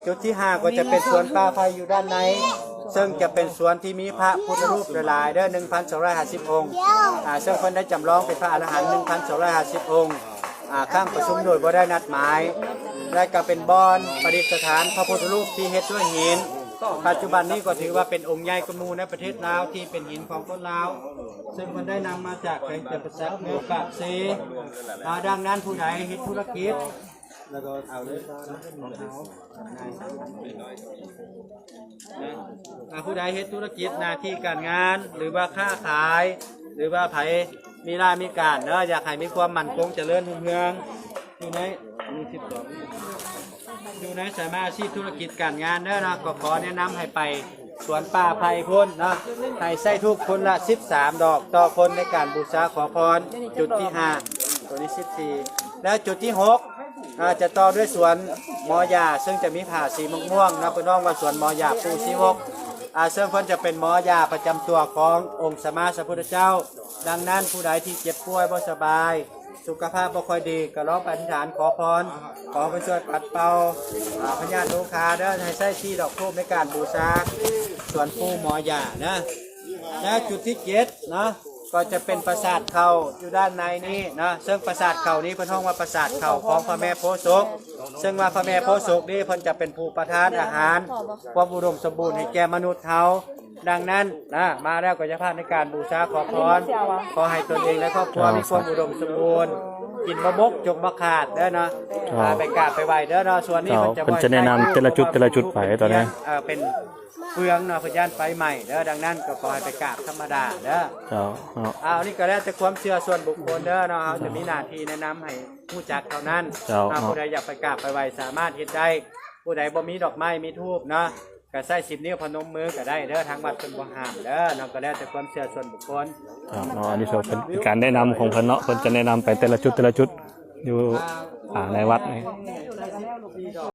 จุดที่5ก็จะเป็นสวนป่าไผ่อยู่ด้านในซึ่งจะเป็นสวนที่มีพระพุทธรูปหลายๆเด้อ 1,250 องค์ซึ่งคนได้จำลองเป็นพระอรหันต์ 1,250 องค์ข้างประชุมโดยบ่ได้นัดหมายและก็เป็นบ่อนประดิษฐานพระพุทธรูปที่เฮ็ดด้วยหินปัจจุบันนี้ก็ถือว่าเป็นองค์ใหญ่กว่าหมู่ในประเทศลาวที่เป็นหินของคนลาวซึ่งมันได้นำมาจากแขวงจตุจักรเมืองปากเซดังนั้นผู้ใดเฮ็ดธุรกิจแล้วก็เอาเลยของเขาผู้ใดเฮ็ดธุรกิจหน้าที่การงานหรือว่าค้าขายหรือว่าไผมีรายมีการเนาะอยากให้มีความมั่นคงเจริญรุ่งเรืองอยู่ในมี12อยู่ในสายอาชีพธุรกิจการงานเด้อนะก็ขอแนะนำให้ไปสวนป่าไผ่พ้นนะให้ใส่ทุกคนละ13ดอกต่อคนในการบูชาขอพรจุดที่5ตัวนี้14แล้วจุดที่6จะต่อด้วยสวนมอยาซึ่งจะมีผ่าสีม่วงนะพี่น้องว่าสวนมอยาปูชีวกซึ่งเพิ่นจะเป็นมอยาประจำตัวขององค์สมมาสัมพุทธเจ้าดังนั้นผู้ใดที่เจ็บป่วยบ่สบายสุขภาพบ่ค่อยดีก็ร้องอธิษฐานขอพรขอไปช่วยปัดเป่าพญาโลคาเด้อให้ใช้ชีดอกธูปในการบูชาสวนปูมอยานะและจุดที่7นะก็จะเป็นปราสาทเขาอยู่ด้านในนี้นะซึ่งปราสาทเขานี้เพิ่นฮ้องว่าปราสาทเขาของพระแม่โพธิ์ศกซึ่งว่าพระแม่โพธิ์ศกนี้เพิ่นจะเป็นผู้ประทานอาหารความอุดมสมบูรณ์ให้แก่มนุษย์เฮาดังนั้นนะมาแล้วก็จะพาในการบูชาขอพรขอให้ตนเองและครอบครัวมีความอุดมสมบูรณ์กินมะบกจกมะขาดเด้อเนาะไปกราบไปไหว้เด้อเนาะส่วนนี้เพิ่นจะแนะนำแต่ละจุดไปตอนนี้เป็นเฟืองเนาะพยานไฟใหม่เด้อดังนั้นก็ขอให้ไปกราบธรรมดาเด้อนี่ก็แล้วแต่ความเชื่อส่วนบุคคลเด้อเนาะจะมีหน้าที่แนะนำให้ผู้จักเท่านั้นผู้ใดอยากไปกราบไปไหว้สามารถเฮ็ดได้ผู้ใดบ่มีดอกไม้มีธูปเนาะก็ใส่10 นิ้วพนมมือก็ได้เด้อทางวัดเพิ่นบ่ห้ามเด้อเนาะก็แล้วแต่ความเชื่อส่วนบุคคลอันนี้เป็นการแนะนำของเพิ่นเนาะเพิ่นจะแนะนำไปแต่ละจุดอยู่ในวัดนี่